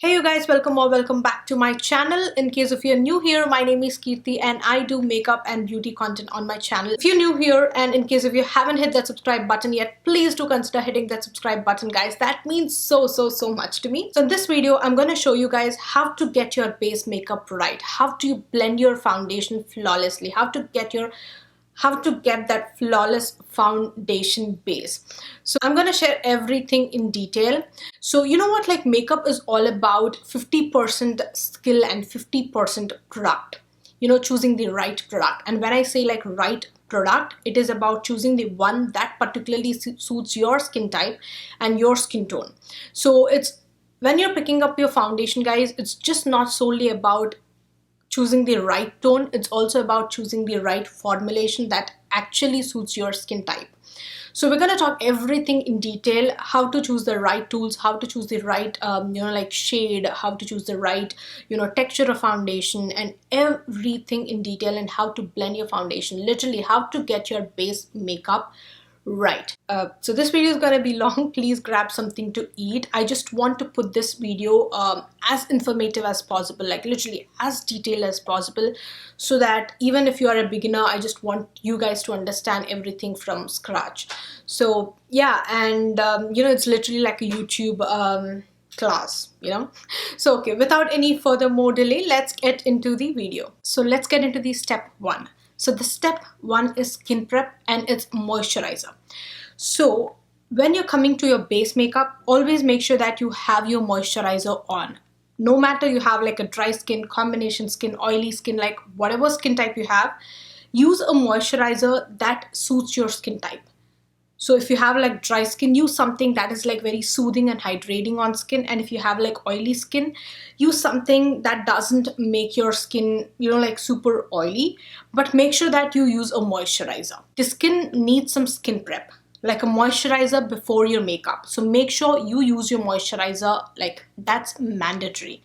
Hey you guys, welcome back to my channel. In case if you're new here, my name is Keerthi and I do makeup and beauty content on my channel. If you're new here and in case if you haven't hit that subscribe button yet, please do consider hitting that subscribe button, guys. That means so much to me. So in this video, I'm going to show you guys how to get your base makeup right, how to blend your foundation flawlessly, how to get that flawless foundation base. So I'm going to share everything in detail. So you know what, like makeup is all about 50% skill and 50% product, choosing the right product. And when I say like right product, it is about choosing the one that particularly suits your skin type and your skin tone. So it's when you're picking up your foundation, guys, it's just not solely about choosing the right tone, it's also about choosing the right formulation that actually suits your skin type. So we're going to talk everything in detail, how to choose the right tools, how to choose the right like shade, how to choose the right texture of foundation, and everything in detail, and how to blend your foundation, literally how to get your base makeup right. So this video is going to be long. Please grab something to eat. I just want to put this video as informative as possible, like literally as detailed as possible, so that even if you are a beginner, I just want you guys to understand everything from scratch. So yeah, and it's literally like a YouTube class, So okay, without any further more delay, let's get into the video. So let's get into the step one. So the step one is skin prep and it's moisturizer. So when you're coming to your base makeup, always make sure that you have your moisturizer on. No matter you have like a dry skin, combination skin, oily skin, like whatever skin type you have, use a moisturizer that suits your skin type. So if you have like dry skin, use something that is like very soothing and hydrating on skin. And if you have like oily skin, use something that doesn't make your skin, like super oily, but make sure that you use a moisturizer. The skin needs some skin prep, like a moisturizer before your makeup. So make sure you use your moisturizer, like that's mandatory.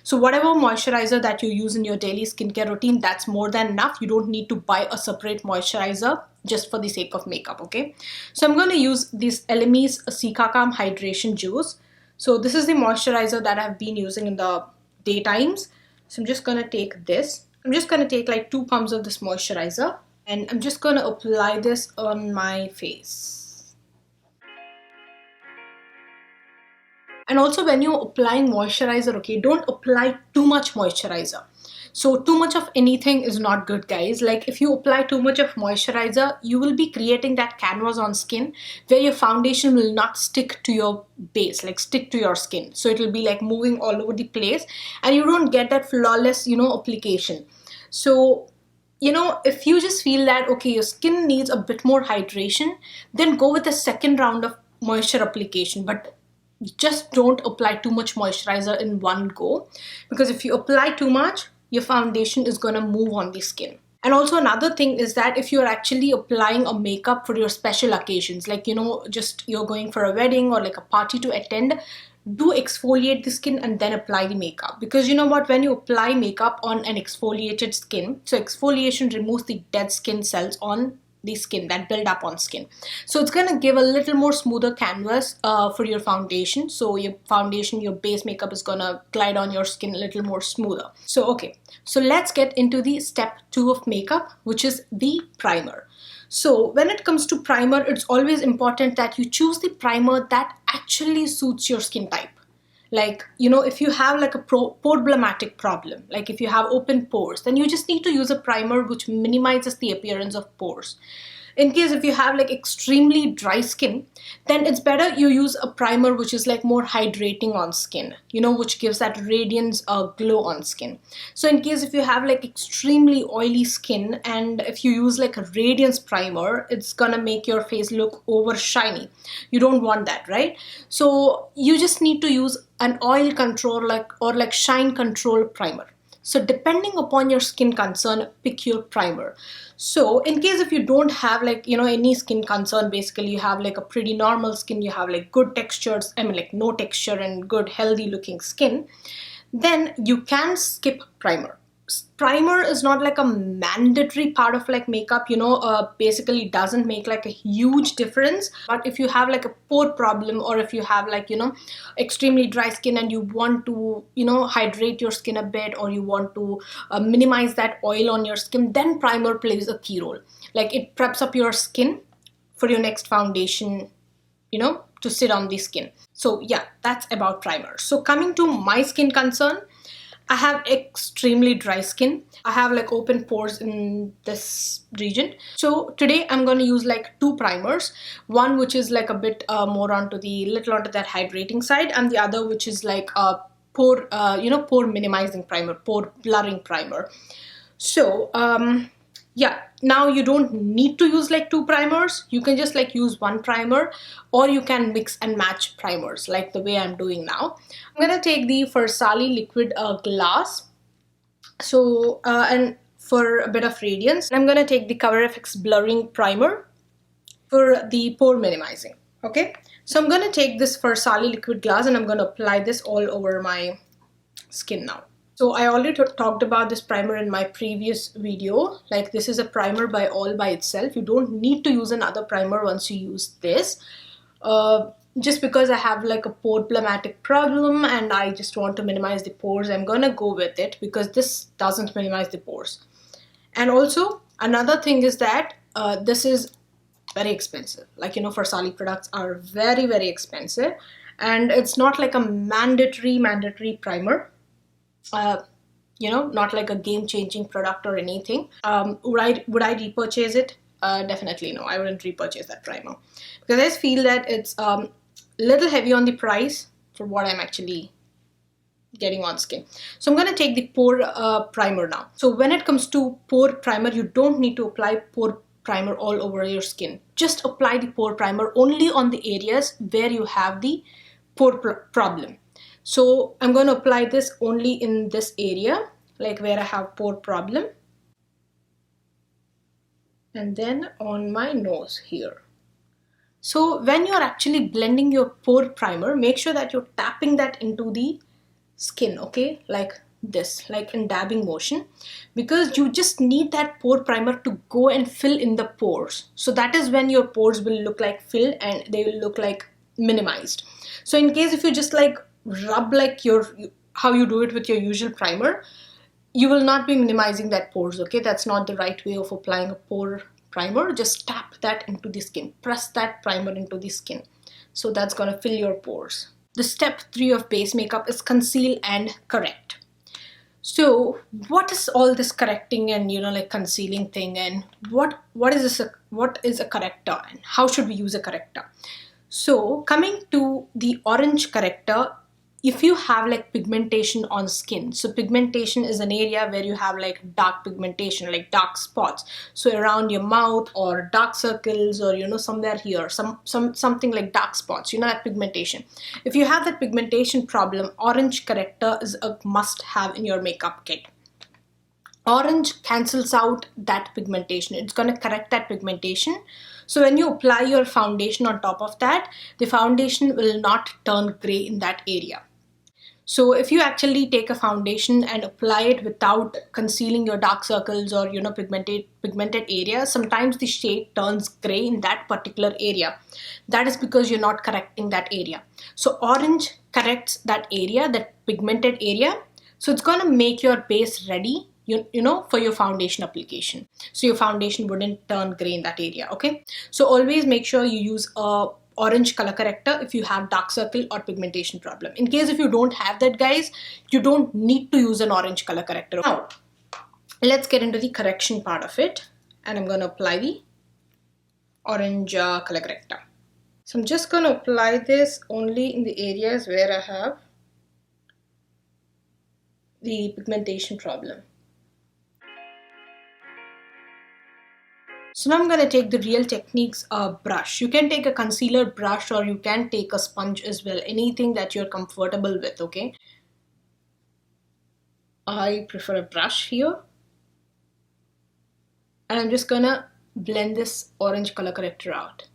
So whatever moisturizer that you use in your daily skincare routine, that's more than enough. You don't need to buy a separate moisturizer just for the sake of makeup, okay? So I'm going to use this LME's Calm Hydration Juice. So this is the moisturizer that I've been using in the daytimes. So I'm just going to take this. I'm just going to take like 2 pumps of this moisturizer, and I'm just going to apply this on my face. And also when you're applying moisturizer, okay, don't apply too much moisturizer. So too much of anything is not good, guys. Like if you apply too much of moisturizer, you will be creating that canvas on skin where your foundation will not stick to your base, like stick to your skin. So it will be like moving all over the place and you don't get that flawless, application. So if you just feel that, okay, your skin needs a bit more hydration, then go with the second round of moisture application. But just don't apply too much moisturizer in one go, because if you apply too much, your foundation is going to move on the skin. And also another thing is that if you're actually applying a makeup for your special occasions, like just you're going for a wedding or like a party to attend, do exfoliate the skin and then apply the makeup. Because you know what, when you apply makeup on an exfoliated skin, so exfoliation removes the dead skin cells on the skin that build up on skin, so it's going to give a little more smoother canvas for your foundation. So your foundation, your base makeup is going to glide on your skin a little more smoother. So okay, so let's get into the step 2 of makeup, which is the primer. So when it comes to primer, it's always important that you choose the primer that actually suits your skin type. Like, if you have like a problematic problem, like if you have open pores, then you just need to use a primer which minimizes the appearance of pores. In case if you have like extremely dry skin, then it's better you use a primer which is like more hydrating on skin, which gives that radiance glow on skin. So in case if you have like extremely oily skin and if you use like a radiance primer, it's gonna make your face look over shiny. You don't want that, right? So you just need to use an oil control or shine control primer. So depending upon your skin concern, pick your primer. So in case if you don't have like, any skin concern, basically you have like a pretty normal skin, you have like good textures, like no texture and good healthy looking skin, then you can skip primer. primer is not like a mandatory part of like makeup, basically doesn't make like a huge difference. But if you have like a pore problem, or if you have like extremely dry skin and you want to hydrate your skin a bit, or you want to minimize that oil on your skin, then primer plays a key role. Like it preps up your skin for your next foundation to sit on the skin. So yeah, that's about primer. So coming to my skin concern, I have extremely dry skin. I have like open pores in this region. So today I'm going to use like two primers. One which is like a bit more onto that hydrating side, and the other which is like a pore minimizing primer, pore blurring primer. So yeah, now you don't need to use like two primers. You can just like use one primer, or you can mix and match primers like the way I'm doing now. I'm gonna take the Versali liquid glass. So and for a bit of radiance, I'm gonna take the Cover FX blurring primer for the pore minimizing. Okay, so I'm gonna take this Versali liquid glass and I'm gonna apply this all over my skin now. So I already talked about this primer in my previous video. Like this is a primer all by itself. You don't need to use another primer once you use this. Just because I have like a pore problematic problem and I just want to minimize the pores, I'm gonna go with it because this doesn't minimize the pores. And also another thing is that this is very expensive. Like Versali products are very, very expensive, and it's not like a mandatory primer. Not like a game-changing product or anything. Would I repurchase it? Definitely no, I wouldn't repurchase that primer because I just feel that it's little heavy on the price for what I'm actually getting on skin. So I'm going to take the pore primer now. So when it comes to pore primer, you don't need to apply pore primer all over your skin. Just apply the pore primer only on the areas where you have the pore problem. So I'm going to apply this only in this area, like where I have pore problem, and then on my nose here. So when you're actually blending your pore primer, make sure that you're tapping that into the skin, okay, like this, like in dabbing motion, because you just need that pore primer to go and fill in the pores. So that is when your pores will look like filled and they will look like minimized. So in case if you just like rub like how you do it with your usual primer, you will not be minimizing that pores, okay? That's not the right way of applying a pore primer. Just tap that into the skin, press that primer into the skin. So that's gonna fill your pores. The step 3 of base makeup is conceal and correct. So what is all this correcting and like concealing thing, and what is a corrector and how should we use a corrector? So coming to the orange corrector, if you have like pigmentation on skin, so pigmentation is an area where you have like dark pigmentation, like dark spots, so around your mouth or dark circles, or somewhere here, something like dark spots, that pigmentation. If you have that pigmentation problem, orange corrector is a must have in your makeup kit. Orange cancels out that pigmentation. It's going to correct that pigmentation. So when you apply your foundation on top of that, the foundation will not turn gray in that area. So if you actually take a foundation and apply it without concealing your dark circles or pigmented areas, sometimes the shade turns gray in that particular area. That is because you're not correcting that area. So orange corrects that area, that pigmented area. So it's going to make your base ready for your foundation application. So your foundation wouldn't turn gray in that area, okay? So always make sure you use a orange color corrector if you have dark circle or pigmentation problem. In case if you don't have that, guys, you don't need to use an orange color corrector. Now, let's get into the correction part of it, and I'm going to apply the orange color corrector. So I'm just going to apply this only in the areas where I have the pigmentation problem. So now I'm going to take the Real Techniques brush. You can take a concealer brush or you can take a sponge as well. Anything that you're comfortable with, okay? I prefer a brush here. And I'm just going to blend this orange color corrector out.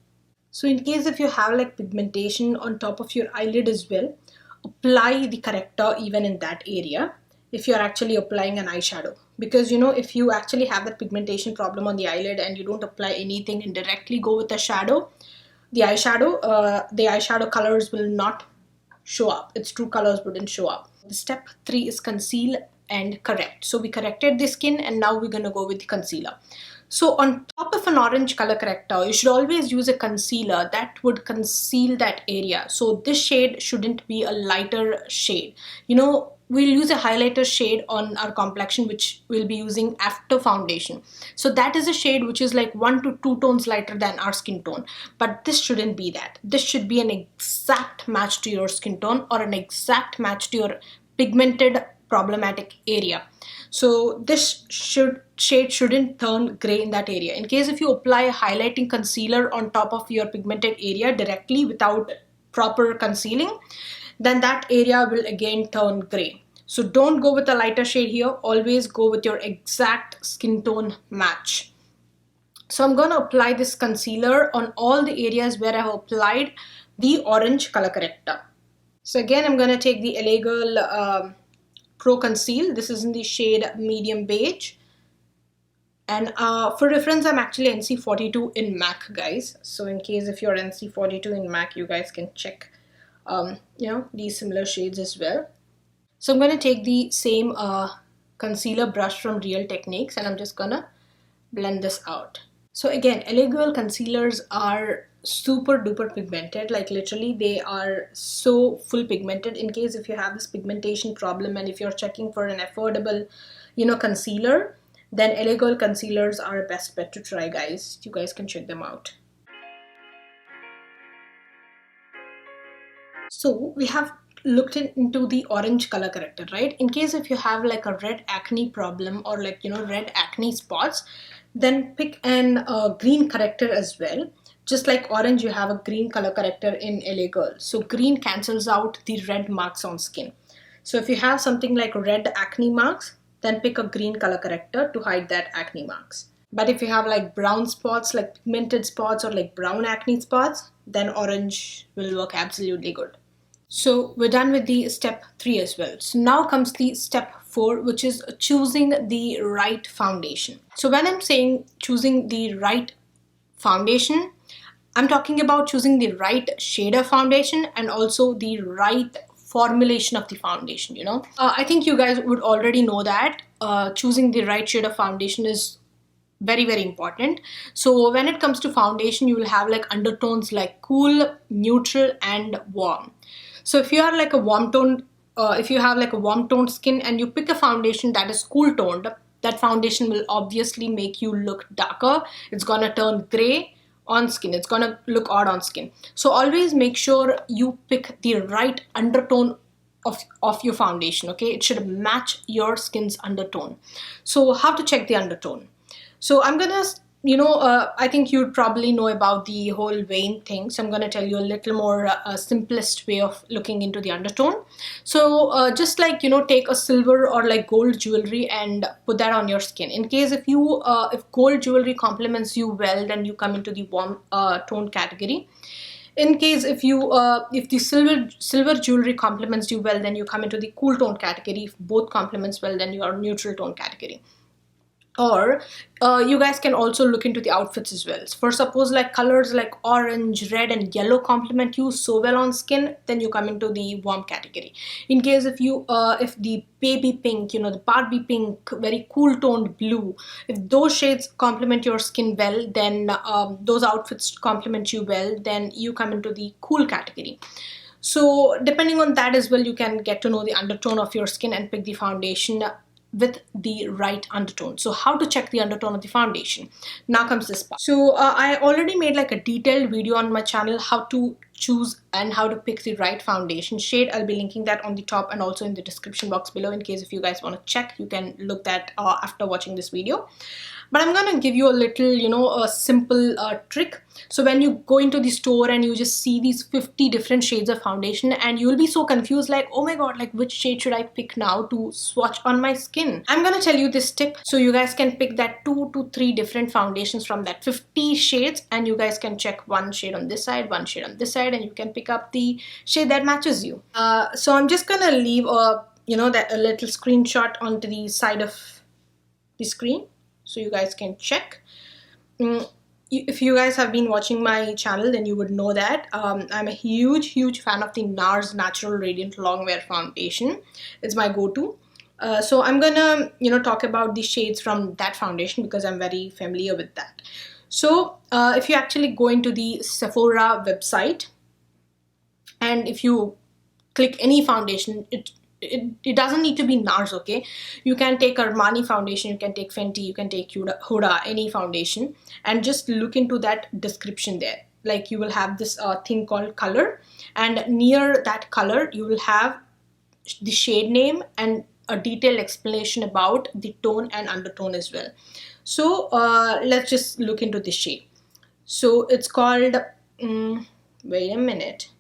So in case if you have like pigmentation on top of your eyelid as well, apply the corrector even in that area. if you're actually applying an eyeshadow, because you know, if you actually have that pigmentation problem on the eyelid and you don't apply anything and directly go with the shadow, the eyeshadow colors will not show up. Its true colors wouldn't show up. The step 3 is conceal and correct. So we corrected the skin and now we're going to go with the concealer. So on top of an orange color corrector, you should always use a concealer that would conceal that area. So this shade shouldn't be a lighter shade. You know, we'll use a highlighter shade on our complexion, which we'll be using after foundation. So that is a shade which is like 1 to 2 tones lighter than our skin tone. But this shouldn't be that. This should be an exact match to your skin tone or an exact match to your pigmented problematic area. So this shade shouldn't turn gray in that area. In case if you apply a highlighting concealer on top of your pigmented area directly without proper concealing, then that area will again turn gray. So don't go with a lighter shade here. Always go with your exact skin tone match. So I'm going to apply this concealer on all the areas where I have applied the orange color corrector. So again, I'm going to take the LA Girl Pro Conceal. This is in the shade medium beige. And for reference, I'm actually NC42 in MAC, guys. So in case if you're NC42 in MAC, you guys can check these similar shades as well. So I'm going to take the same concealer brush from Real Techniques and I'm just going to blend this out. So again, LA Girl concealers are super duper pigmented, like literally they are so full pigmented. In case if you have this pigmentation problem and if you're checking for an affordable concealer, then LA Girl concealers are a best bet to try, guys. You guys can check them out. So we have looked into the orange color corrector, right? In case if you have like a red acne problem or like red acne spots, then pick an green corrector as well. Just like orange, you have a green color corrector in LA Girl. So green cancels out the red marks on skin. So if you have something like red acne marks, then pick a green color corrector to hide that acne marks. But if you have like brown spots, like pigmented spots or like brown acne spots, then orange will work absolutely good. So we're done with the step 3 as well. So now comes the step 4, which is choosing the right foundation. So when I'm saying choosing the right foundation, I'm talking about choosing the right shade of foundation and also the right formulation of the foundation, I think you guys would already know that choosing the right shade of foundation is very, very important. So when it comes to foundation, you will have like undertones like cool, neutral and warm. So if you are like a warm tone, if you have like a warm toned skin and you pick a foundation that is cool toned, that foundation will obviously make you look darker. It's gonna turn gray on skin. It's gonna look odd on skin. So always make sure you pick the right undertone of your foundation, okay? It should match your skin's undertone. So how to check the undertone? So I'm gonna I think you'd probably know about the whole vein thing. So I'm going to tell you a little more simplest way of looking into the undertone. So just like, take a silver or like gold jewelry and put that on your skin. In case if gold jewelry complements you well, then you come into the warm tone category. In case if the silver jewelry complements you well, then you come into the cool tone category. If both complements well, then you are neutral tone category. Or you guys can also look into the outfits as well. For suppose like colors like orange, red and yellow complement you so well on skin, then you come into the warm category. In case if the baby pink, the Barbie pink, very cool toned blue, if those shades complement your skin well, then those outfits complement you well, then you come into the cool category. So depending on that as well, you can get to know the undertone of your skin and pick the foundation with the right undertone. So how to check the undertone of the foundation? Now comes this part. So I already made like a detailed video on my channel how to choose and how to pick the right foundation shade. I'll be linking that on the top and also in the description box below. In case if you guys want to check, you can look that after watching this video. But I'm gonna give you a little, a simple trick. So when you go into the store and you just see these 50 different shades of foundation and you'll be so confused like, oh my god, like which shade should I pick now to swatch on my skin? I'm gonna tell you this tip so you guys can pick that 2 to 3 different foundations from that 50 shades and you guys can check one shade on this side, one shade on this side, and you can pick up the shade that matches you. So I'm just gonna leave a that a little screenshot onto the side of the screen so you guys can check. If you guys have been watching my channel, then you would know that I'm a huge fan of the NARS Natural Radiant Longwear Foundation. It's my go-to. So I'm gonna talk about the shades from that foundation because I'm very familiar with that. So if you actually go into the Sephora website and if you click any foundation, it doesn't need to be NARS, okay? You can take Armani foundation, you can take Fenty, you can take Huda, any foundation, and just look into that description there. Like you will have this thing called color, and near that color you will have the shade name and a detailed explanation about the tone and undertone as well. So let's just look into this shade. So it's called, wait a minute.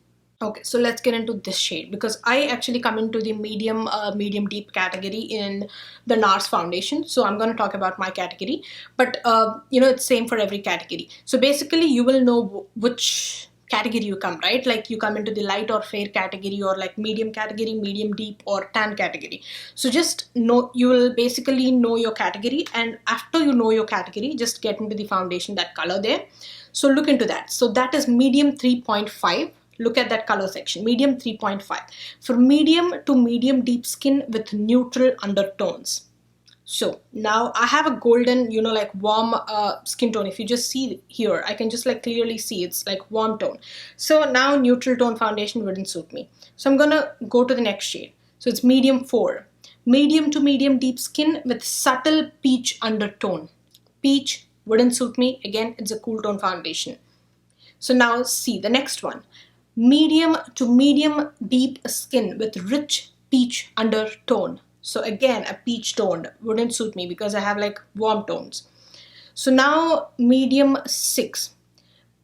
Okay, so let's get into this shade because I actually come into the medium deep category in the NARS foundation. So I'm going to talk about my category, but it's same for every category. So basically you will know which category you come, right? Like you come into the light or fair category, or like medium category, medium deep, or tan category. So just know, you will basically know your category, and after you know your category, just get into the foundation, that color there. So look into that. So that is medium 3.5. Look at that color section, medium 3.5. For medium to medium deep skin with neutral undertones. So now I have a golden, like warm skin tone. If you just see here, I can just like clearly see it's like warm tone. So now neutral tone foundation wouldn't suit me. So I'm gonna go to the next shade. So it's medium 4. Medium to medium deep skin with subtle peach undertone. Peach wouldn't suit me. Again, it's a cool tone foundation. So now see the next one. Medium to medium deep skin with rich peach undertone. So again, a peach tone wouldn't suit me because I have like warm tones. So now medium 6.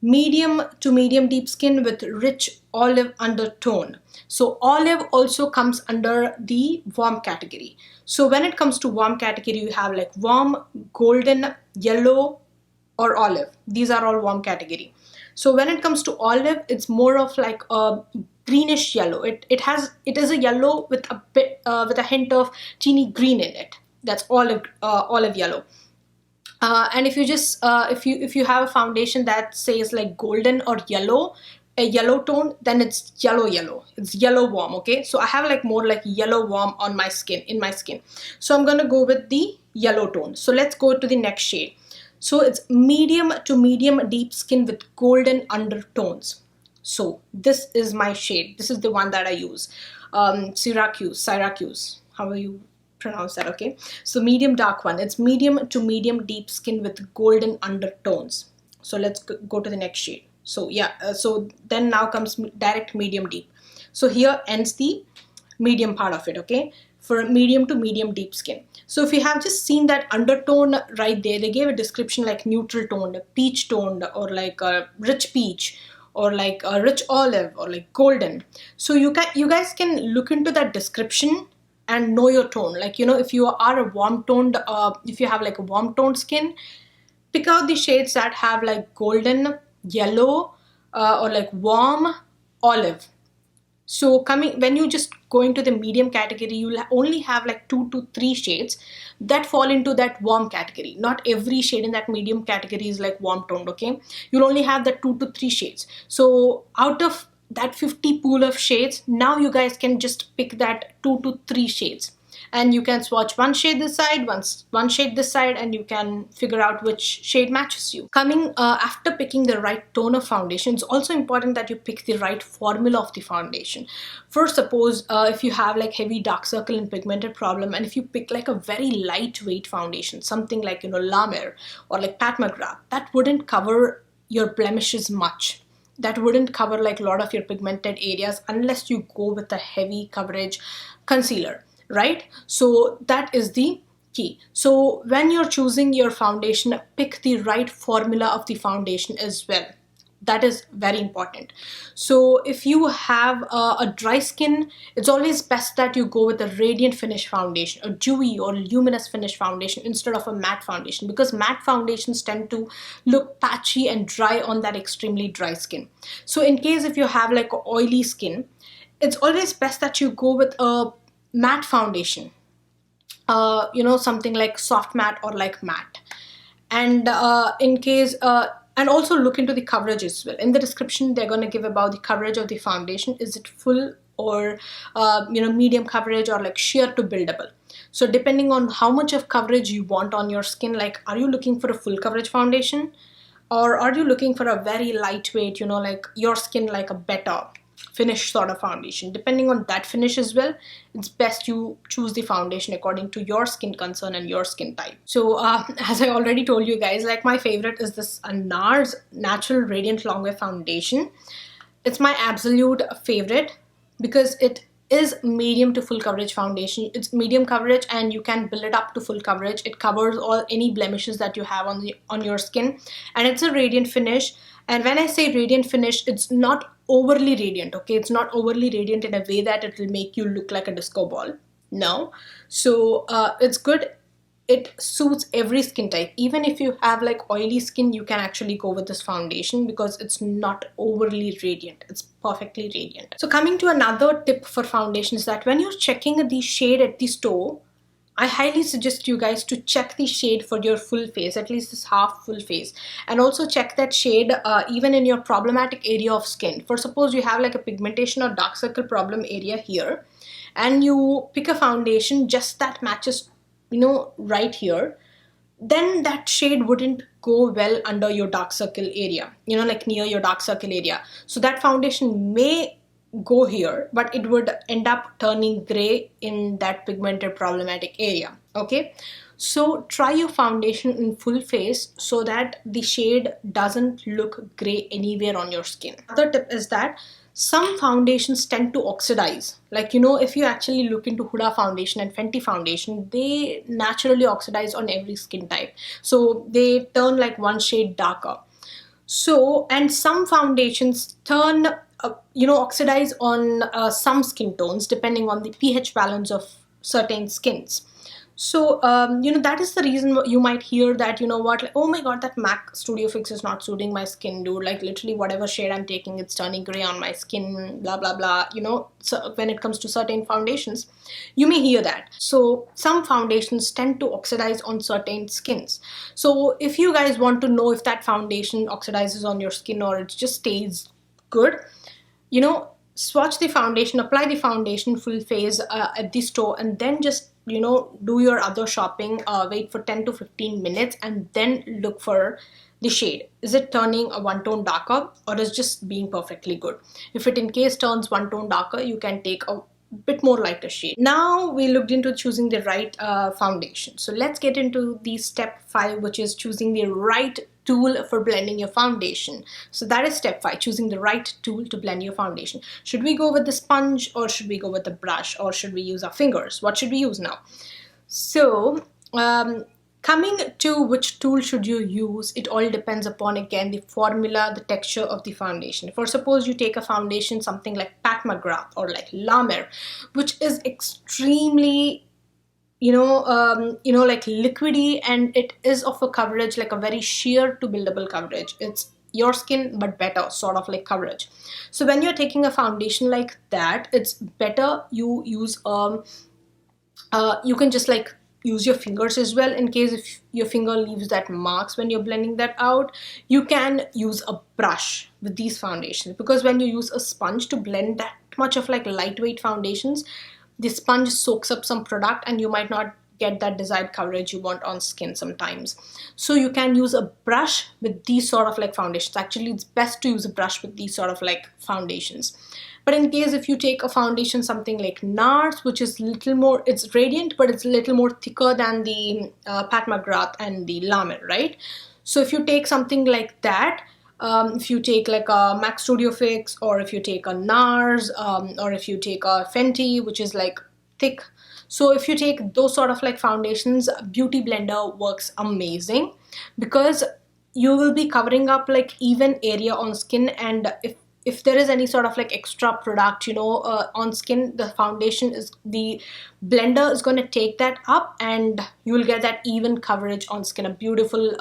Medium to medium deep skin with rich olive undertone. So olive also comes under the warm category. So when it comes to warm category, you have like warm, golden, yellow, or olive. These are all warm category. So when it comes to olive, it's more of like a greenish yellow. It is a yellow with a bit with a hint of teeny green in it. That's olive yellow. And if you just if you have a foundation that says like golden or yellow, a yellow tone, then it's yellow. It's yellow warm. Okay, so I have like more like yellow warm on my skin, in my skin. So I'm gonna go with the yellow tone. So let's go to the next shade. So it's medium to medium deep skin with golden undertones. So this is my shade. This is the one that I use. Syracuse, how will you pronounce that? Okay. So medium dark one. It's medium to medium deep skin with golden undertones. So let's go to the next shade. So yeah, so then now comes direct medium deep. So here ends the medium part of it, okay? For medium to medium deep skin. So if you have just seen that undertone right there, they gave a description like neutral toned, peach toned, or like a rich peach, or like a rich olive, or like golden. So you guys can look into that description and know your tone. Like, if you are a warm toned, if you have like a warm toned skin, pick out the shades that have like golden, yellow, or like warm olive. So when you just go into the medium category, you'll only have like 2 to 3 shades that fall into that warm category. Not every shade in that medium category is like warm toned, okay? You'll only have the 2 to 3 shades. So out of that 50 pool of shades, now you guys can just pick that 2 to 3 shades. And you can swatch one shade this side, one shade this side, and you can figure out which shade matches you. Coming after picking the right tone of foundation, it's also important that you pick the right formula of the foundation. For suppose if you have like heavy dark circle and pigmented problem, and if you pick like a very lightweight foundation, something like La Mer or like Pat McGrath, that wouldn't cover your blemishes much. That wouldn't cover like a lot of your pigmented areas unless you go with a heavy coverage concealer. Right? So that is the key. So when you're choosing your foundation, pick the right formula of the foundation as well. That is very important. So if you have a dry skin, it's always best that you go with a radiant finish foundation, a dewy or luminous finish foundation instead of a matte foundation, because matte foundations tend to look patchy and dry on that extremely dry skin. So in case if you have like oily skin, it's always best that you go with a matte foundation, something like soft matte or like matte. And in case and also look into the coverage as well. In the description they're going to give about the coverage of the foundation. Is it full or medium coverage or like sheer to buildable? So depending on how much of coverage you want on your skin, like are you looking for a full coverage foundation, or are you looking for a very lightweight, like your skin like a better finish sort of foundation? Depending on that finish as well, it's best you choose the foundation according to your skin concern and your skin type. So as I already told you guys, like my favorite is this NARS Natural Radiant Longwear Foundation. It's my absolute favorite because it is medium to full coverage foundation. It's medium coverage and you can build it up to full coverage. It covers all any blemishes that you have on your skin, and it's a radiant finish. And when I say radiant finish, it's not overly radiant, okay? It's not overly radiant in a way that it will make you look like a disco ball. No. So it's good. It suits every skin type. Even if you have like oily skin, you can actually go with this foundation because it's not overly radiant. It's perfectly radiant. So coming to another tip for foundation is that when you're checking the shade at the store, I highly suggest you guys to check the shade for your full face, at least this half full face, and also check that shade even in your problematic area of skin. For suppose you have like a pigmentation or dark circle problem area here, and you pick a foundation just that matches, right here, then that shade wouldn't go well under your dark circle area, like near your dark circle area. So that foundation may go here, but it would end up turning gray in that pigmented problematic area. Okay, so try your foundation in full face so that the shade doesn't look gray anywhere on your skin. Another tip is that some foundations tend to oxidize. Like, if you actually look into Huda foundation and Fenty foundation, they naturally oxidize on every skin type. So they turn like one shade darker. So, and some foundations turn oxidize on some skin tones depending on the pH balance of certain skins. So that is the reason you might hear that, like, oh my god, that MAC Studio Fix is not suiting my skin, dude. Like literally whatever shade I'm taking, it's turning gray on my skin, blah blah blah. So when it comes to certain foundations, you may hear that. So some foundations tend to oxidize on certain skins. So if you guys want to know if that foundation oxidizes on your skin or it just stays good, swatch the foundation, apply the foundation full face at the store, and then just do your other shopping, wait for 10 to 15 minutes and then look for the shade. Is it turning a one tone darker or is just being perfectly good? If it in case turns one tone darker, you can take a bit more lighter shade. Now we looked into choosing the right foundation. So let's get into the step 5, which is choosing the right tool for blending your foundation. So that is step 5, choosing the right tool to blend your foundation. Should we go with the sponge or should we go with the brush or should we use our fingers? What should we use now? So coming to which tool should you use, it all depends upon again the formula, the texture of the foundation. For suppose you take a foundation something like Pat McGrath or like La Mer, which is extremely like liquidy, and it is of a coverage like a very sheer to buildable coverage. It's your skin but better sort of like coverage. So when you're taking a foundation like that, it's better you use you can just like use your fingers as well. In case if your finger leaves that marks when you're blending that out, you can use a brush with these foundations, because when you use a sponge to blend that much of like lightweight foundations, the sponge soaks up some product and you might not get that desired coverage you want on skin sometimes. So you can use a brush with these sort of like foundations. Actually, it's best to use a brush with these sort of like foundations. But in case if you take a foundation something like NARS, which is little more, it's radiant, but it's a little more thicker than the Pat McGrath and the La Mer, right? So if you take something like that, if you take like a MAC Studio Fix, or if you take a NARS, or if you take a Fenty, which is like thick. So if you take those sort of like foundations, Beauty Blender works amazing because you will be covering up like even area on skin, and if there is any sort of like extra product on skin, the foundation is, the blender is going to take that up and you will get that even coverage on skin, a beautiful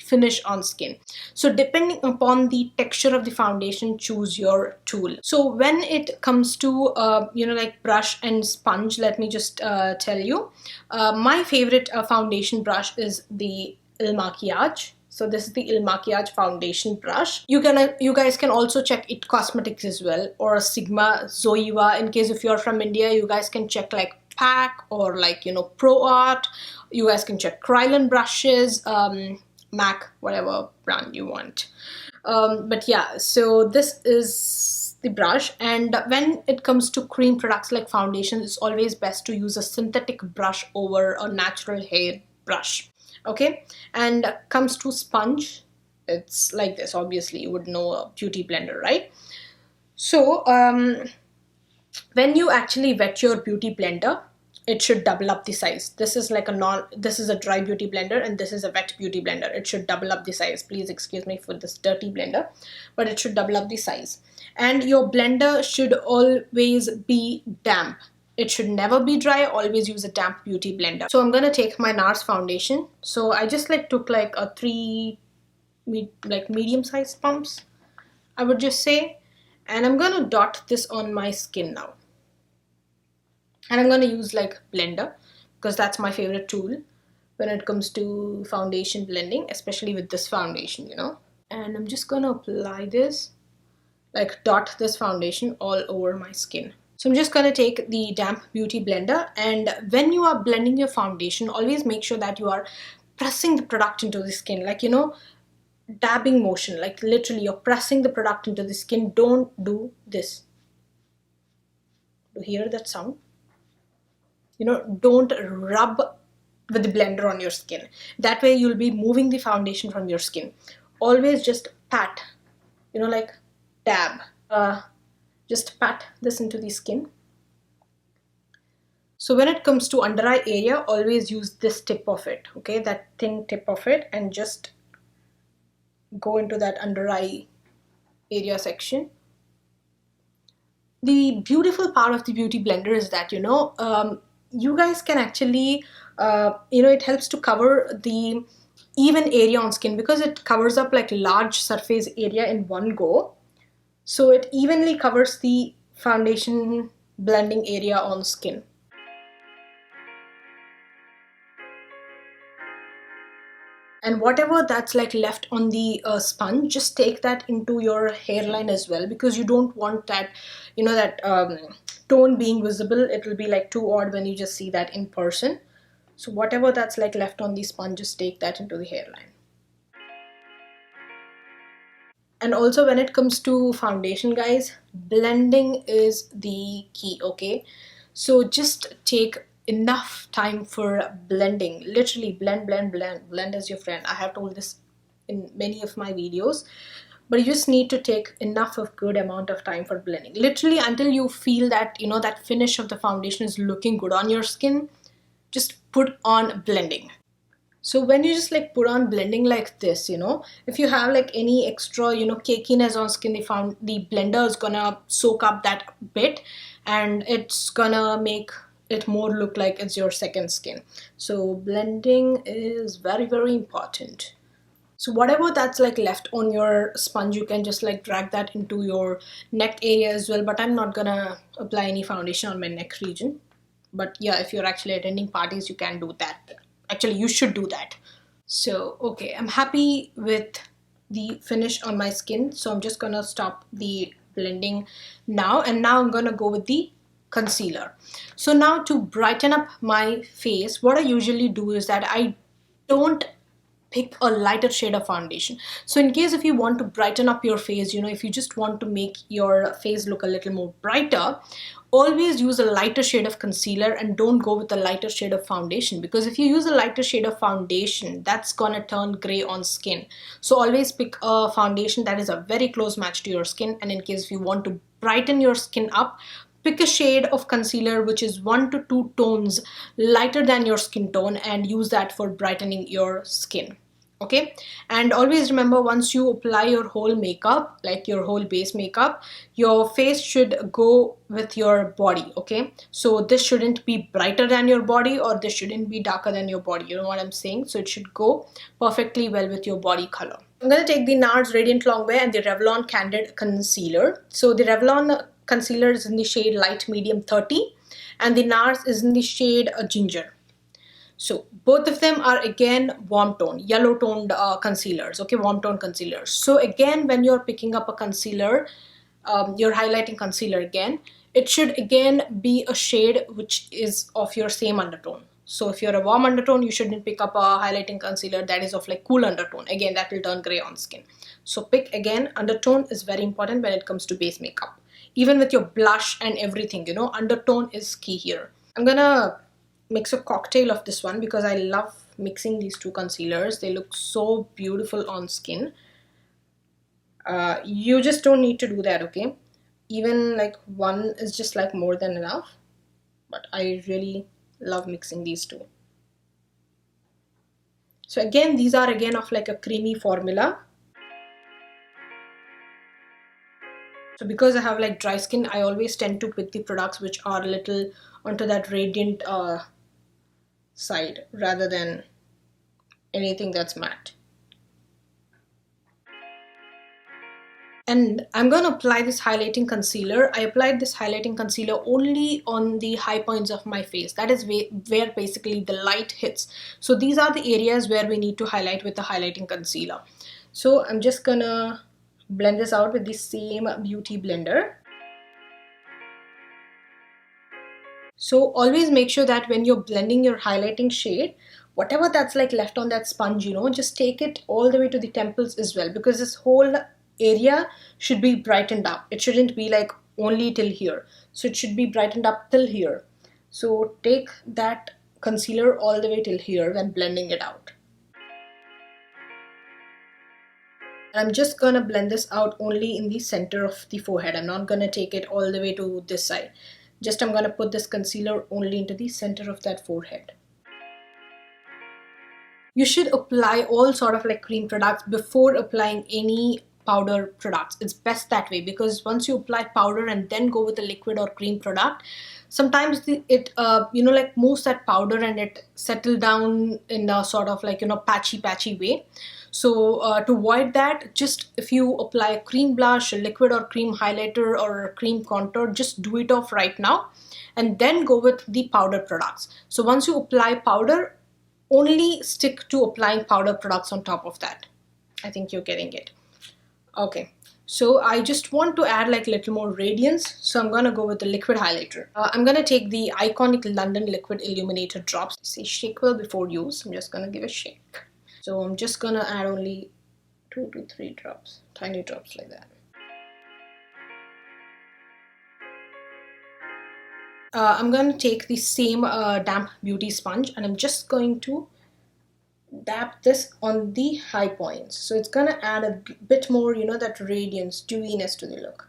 finish on skin. So depending upon the texture of the foundation, choose your tool. So when it comes to like brush and sponge, let me just tell you, my favorite foundation brush is the Il Makiage. So this is the Il Makiage foundation brush. You guys can also check It Cosmetics as well, or Sigma, Zoeva. In case if you're from India, you guys can check like Pack or like Pro Art. You guys can check Krylon brushes, MAC, whatever brand you want. But yeah, so this is the brush. And when it comes to cream products like foundation, it's always best to use a synthetic brush over a natural hair brush. Okay, and comes to sponge, it's like this. Obviously you would know a beauty blender, right? So when you actually wet your beauty blender, it should double up the size. This is like this is a dry beauty blender and this is a wet beauty blender. It should double up the size. Please excuse me for this dirty blender, but it should double up the size. And your blender should always be damp. It should never be dry. Always use a damp beauty blender. So I'm gonna take my NARS foundation. So I just took like a 3 medium sized pumps, I would just say, and I'm gonna dot this on my skin now. And I'm gonna use like blender because that's my favorite tool when it comes to foundation blending, especially with this foundation, And I'm just gonna apply this, like dot this foundation all over my skin. So I'm just going to take the damp beauty blender, and when you are blending your foundation, always make sure that you are pressing the product into the skin, like dabbing motion, like literally you're pressing the product into the skin. Don't do this. Do you hear that sound? Don't rub with the blender on your skin. That way you'll be moving the foundation from your skin. Always just pat, like dab. Just pat this into the skin. So when it comes to under eye area, always use this tip of it, okay, that thin tip of it, and just go into that under eye area section. The beautiful part of the beauty blender is that you guys can actually it helps to cover the even area on skin, because it covers up like large surface area in one go. So it evenly covers the foundation blending area on skin. And whatever that's like left on the sponge, just take that into your hairline as well, because you don't want that, tone being visible. It will be like too odd when you just see that in person. So whatever that's like left on the sponge, just take that into the hairline. And also when it comes to foundation, guys, blending is the key, okay? So just take enough time for blending. Literally blend, blend, blend. Blend as your friend. I have told this in many of my videos, but you just need to take enough of good amount of time for blending. Literally until you feel that, that finish of the foundation is looking good on your skin, just put on blending. So when you just put on blending like this, if you have like any extra, cakiness on skin, the blender is gonna soak up that bit and it's gonna make it more look like it's your second skin. So blending is very, very important. So whatever that's like left on your sponge, you can just drag that into your neck area as well. But I'm not gonna apply any foundation on my neck region. But yeah, if you're actually attending parties, you can do that. Actually, you should do that. So, okay, I'm happy with the finish on my skin. So I'm just gonna stop the blending now. And now I'm gonna go with the concealer. So now to brighten up my face, what I usually do is that I don't pick a lighter shade of foundation. So in case if you want to brighten up your face, if you just want to make your face look a little more brighter, always use a lighter shade of concealer and don't go with a lighter shade of foundation, because if you use a lighter shade of foundation, that's gonna turn gray on skin. So always pick a foundation that is a very close match to your skin, and in case if you want to brighten your skin up, pick a shade of concealer which is 1 to 2 tones lighter than your skin tone and use that for brightening your skin. Okay, and always remember, once you apply your whole makeup, like your whole base makeup, your face should go with your body. Okay, so this shouldn't be brighter than your body, or this shouldn't be darker than your body, you know what I'm saying? So it should go perfectly well with your body color. I'm going to take the NARS Radiant Longwear and the Revlon Candid Concealer. So the Revlon concealer is in the shade light medium 30 and the NARS is in the shade ginger. So both of them are again warm tone, yellow toned concealers, okay, warm tone concealers. So again, when you're picking up a concealer, you're highlighting concealer again, it should again be a shade which is of your same undertone. So if you're a warm undertone, you shouldn't pick up a highlighting concealer that is of like cool undertone. Again, that will turn gray on skin. So pick again, undertone is very important when it comes to base makeup. Even with your blush and everything, you know, undertone is key here. I'm gonna mix a cocktail of this one because I love mixing these two concealers. They look so beautiful on skin. You just don't need to do that, okay? Even like one is just like more than enough, but I really love mixing these two. So again, these are again of like a creamy formula. So because I have like dry skin, I always tend to pick the products which are a little onto that radiant side rather than anything that's matte. And I'm going to apply this highlighting concealer. I applied this highlighting concealer only on the high points of my face. That is where basically the light hits. So these are the areas where we need to highlight with the highlighting concealer. So I'm just gonna blend this out with the same beauty blender. So always make sure that when you're blending your highlighting shade, whatever that's like left on that sponge, you know, just take it all the way to the temples as well, because this whole area should be brightened up. It shouldn't be like only till here. So it should be brightened up till here. So take that concealer all the way till here when blending it out. I'm just gonna blend this out only in the center of the forehead. I'm not gonna take it all the way to this side. Just I'm gonna put this concealer only into the center of that forehead. You should apply all sort of like cream products before applying any powder products. It's best that way, because once you apply powder and then go with a liquid or cream product, sometimes it like moves that powder and it settle down in a sort of like, you know, patchy way. So to avoid that, just if you apply a cream blush, a liquid or cream highlighter or a cream contour, just do it off right now and then go with the powder products. So once you apply powder, only stick to applying powder products on top of that. I think you're getting it. Okay, so I just want to add like a little more radiance, so I'm gonna go with the liquid highlighter. I'm gonna take the iconic London Liquid Illuminator drops. Say shake well before use. I'm just gonna give a shake. So I'm just gonna add only 2 to 3 drops, tiny drops like that. I'm going to take the same damp beauty sponge and I'm just going to dab this on the high points. So it's going to add a bit more, you know, that radiance, dewiness to the look.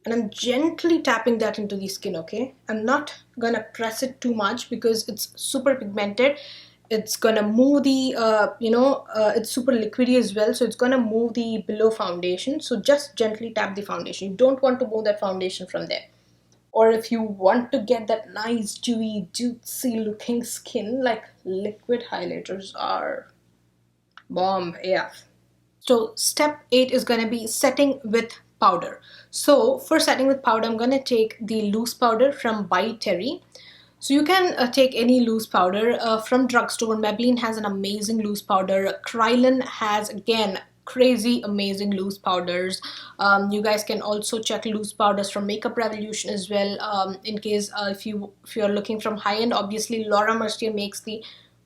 And I'm gently tapping that into the skin, okay? I'm not going to press it too much because it's super pigmented. It's gonna move the, it's super liquidy as well, so it's gonna move the below foundation. So just gently tap the foundation. You don't want to move that foundation from there. Or if you want to get that nice, dewy, juicy looking skin, like liquid highlighters are bomb AF. So step 8 is gonna be setting with powder. So for setting with powder, I'm gonna take the loose powder from By Terry. So you can take any loose powder from drugstore. Maybelline has an amazing loose powder. Krylon has, again, crazy amazing loose powders. You guys can also check loose powders from Makeup Revolution as well. In case if you're looking from high end, obviously Laura Mercier makes the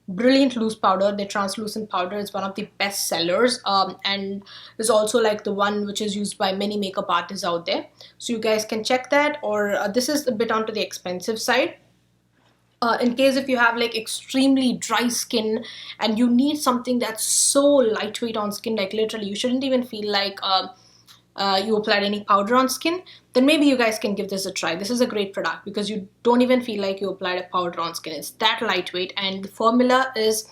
brilliant loose powder. The translucent powder is one of the best sellers, and is also like the one which is used by many makeup artists out there. So you guys can check that. Or this is a bit onto the expensive side. In case if you have like extremely dry skin and you need something that's so lightweight on skin, like literally you shouldn't even feel like you applied any powder on skin, then maybe you guys can give this a try. This is a great product because you don't even feel like you applied a powder on skin. It's that lightweight, and the formula is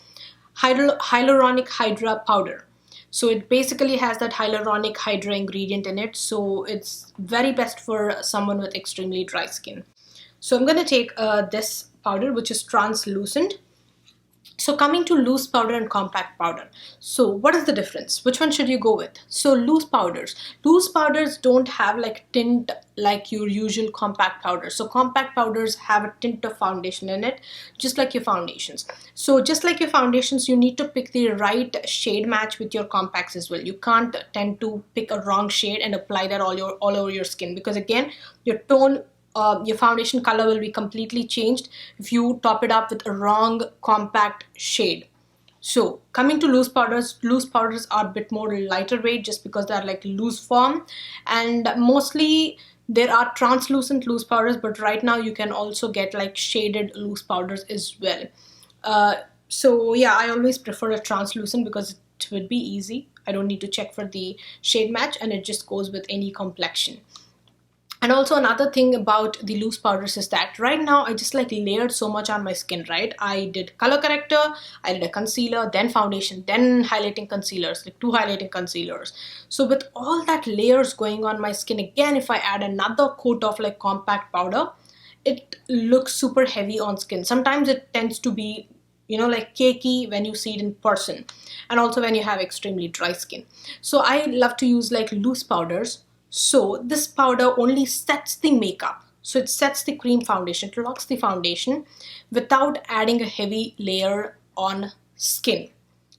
hyaluronic hydra powder. So it basically has that hyaluronic hydra ingredient in it, so it's very best for someone with extremely dry skin. So I'm going to take this powder, which is translucent. So coming to loose powder and compact powder. So what is the difference? Which one should you go with? So loose powders don't have like tint like your usual compact powders. So compact powders have a tint of foundation in it, just like your foundations. So just like your foundations, you need to pick the right shade match with your compacts as well. You can't tend to pick a wrong shade and apply that all over your skin, because again, your tone, your foundation color will be completely changed if you top it up with a wrong compact shade. So coming to loose powders are a bit more lighter weight just because they are like loose form, and mostly there are translucent loose powders, but right now you can also get like shaded loose powders as well. So yeah, I always prefer a translucent because it would be easy. I don't need to check for the shade match, and it just goes with any complexion. And also another thing about the loose powders is that right now I just like layered so much on my skin, right? I did color corrector, I did a concealer, then foundation, then highlighting concealers, like 2 highlighting concealers. So with all that layers going on my skin, again, if I add another coat of like compact powder, it looks super heavy on skin. Sometimes it tends to be, you know, like cakey when you see it in person, and also when you have extremely dry skin. So I love to use like loose powders. So this powder only sets the makeup. So it sets the cream foundation, it locks the foundation without adding a heavy layer on skin.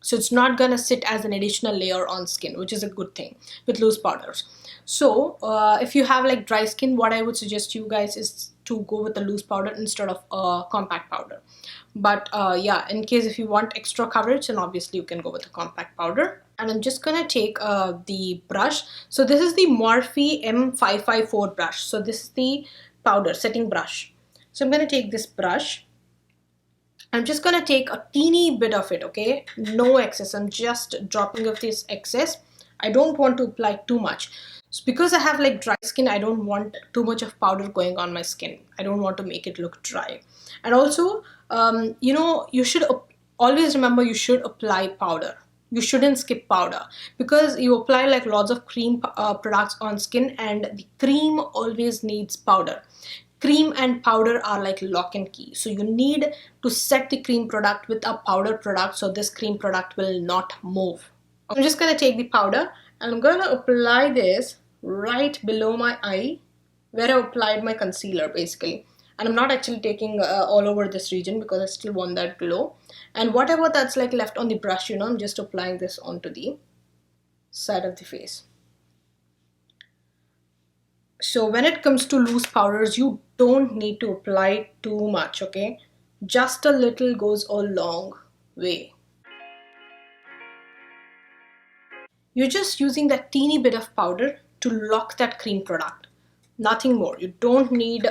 So it's not gonna sit as an additional layer on skin, which is a good thing with loose powders. So if you have like dry skin, what I would suggest you guys is to go with the loose powder instead of compact powder. But yeah, in case if you want extra coverage, then obviously you can go with the compact powder. And I'm just gonna take the brush. So this is the Morphe M554 brush. So this is the powder setting brush. So I'm gonna take this brush. I'm just gonna take a teeny bit of it, okay? No excess. I'm just dropping off this excess. I don't want to apply too much. So because I have like dry skin, I don't want too much of powder going on my skin. I don't want to make it look dry. And also, you know, you should always remember you should apply powder. You shouldn't skip powder, because you apply like lots of cream products on skin, and the cream always needs powder. Cream and powder are like lock and key. So you need to set the cream product with a powder product so this cream product will not move. I'm just gonna take the powder and I'm gonna apply this right below my eye where I applied my concealer basically. And I'm not actually taking all over this region because I still want that glow. And whatever that's like left on the brush, you know, I'm just applying this onto the side of the face. So when it comes to loose powders, you don't need to apply too much, okay? Just a little goes a long way. You're just using that teeny bit of powder to lock that cream product. Nothing more. You don't need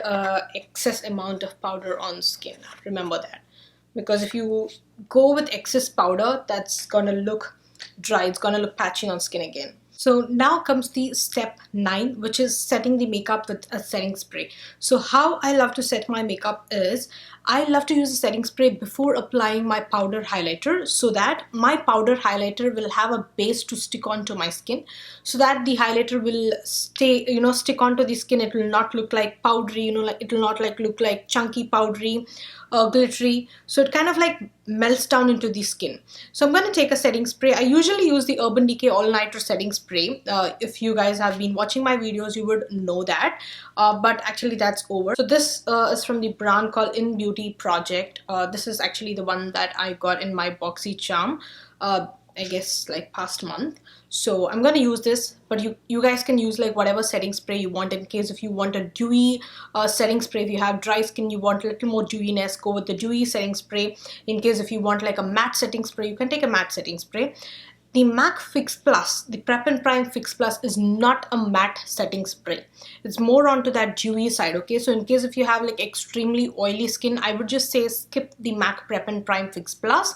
excess amount of powder on skin. Remember that. Because if you go with excess powder, that's gonna look dry. It's gonna look patchy on skin again. So now comes the step 9, which is setting the makeup with a setting spray. So how I love to set my makeup is, I love to use a setting spray before applying my powder highlighter, so that my powder highlighter will have a base to stick onto my skin, so that the highlighter will stay, you know, stick onto the skin. It will not look like powdery, you know, like it will not like look like chunky powdery, glittery. So it kind of like melts down into the skin. So I'm going to take a setting spray. I usually use the Urban Decay All Nighter setting spray. If you guys have been watching my videos, you would know that. But actually that's over. So this is from the brand called In Beauty Project. This is actually the one that I got in my Boxy Charm, I guess like past month. So I'm going to use this, but you guys can use like whatever setting spray you want. In case if you want a dewy setting spray, if you have dry skin, you want a little more dewiness, go with the dewy setting spray. In case if you want like a matte setting spray, you can take a matte setting spray. The MAC Fix Plus, the Prep and Prime Fix Plus, is not a matte setting spray. It's more onto that dewy side, okay? So in case if you have like extremely oily skin, I would just say skip the MAC Prep and Prime Fix Plus.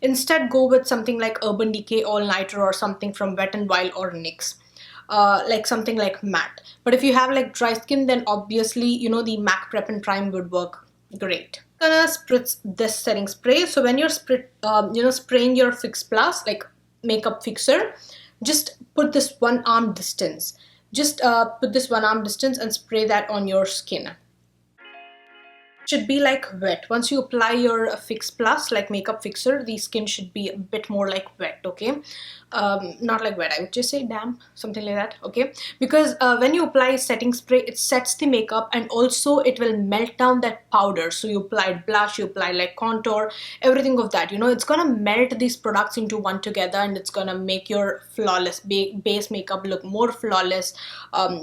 Instead, go with something like Urban Decay All Nighter or something from Wet n Wild or NYX. like something like matte. But if you have like dry skin, then obviously, you know, the MAC Prep and Prime would work great. Gonna spritz this setting spray. So when you're spraying your Fix Plus, like makeup fixer, just put this one arm distance. Just put this one arm distance and spray that on your skin. Should be like wet. Once you apply your Fix Plus, like makeup fixer, the skin should be a bit more like wet, okay? Not like wet, I would just say damp, something like that, okay? Because when you apply setting spray, it sets the makeup and also it will melt down that powder. So you apply blush, you apply like contour, everything of that, you know, it's gonna melt these products into one together and it's gonna make your flawless base makeup look more flawless.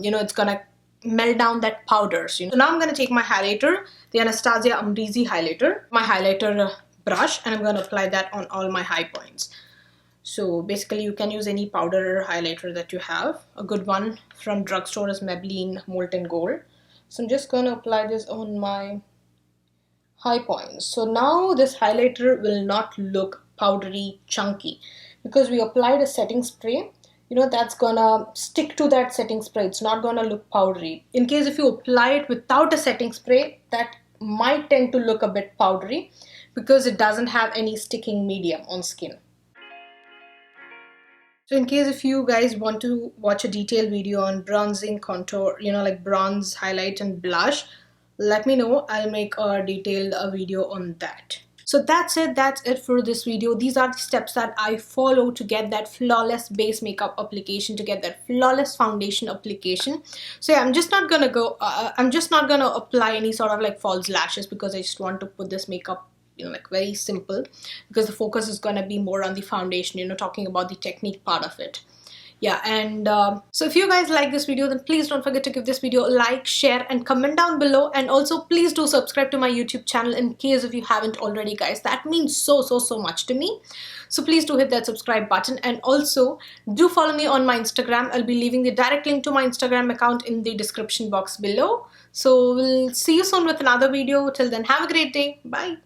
You know, it's gonna melt down that powders, you know. So now I'm going to take my highlighter, the Anastasia Amrezy highlighter, my highlighter brush, and I'm going to apply that on all my high points. So basically you can use any powder highlighter that you have. A good one from drugstore is Maybelline Molten Gold. So I'm just going to apply this on my high points. So now this highlighter will not look powdery chunky because we applied a setting spray. You know, that's gonna stick to that setting spray. It's not gonna look powdery. In case if you apply it without a setting spray, that might tend to look a bit powdery because it doesn't have any sticking medium on skin. So in case if you guys want to watch a detailed video on bronzing, contour, you know, like bronze, highlight and blush, let me know. I'll make a detailed video on that. So that's it for this video. These are the steps that I follow to get that flawless base makeup application, to get that flawless foundation application. So yeah, I'm just not gonna apply any sort of like false lashes because I just want to put this makeup, you know, like very simple, because the focus is gonna be more on the foundation, you know, talking about the technique part of it. Yeah, and so if you guys like this video, then please don't forget to give this video a like, share and comment down below, and also please do subscribe to my YouTube channel in case if you haven't already, guys. That means so much to me. So please do hit that subscribe button, and also do follow me on my Instagram. I'll be leaving the direct link to my Instagram account in the description box below. So we'll see you soon with another video. Till then, have a great day. Bye.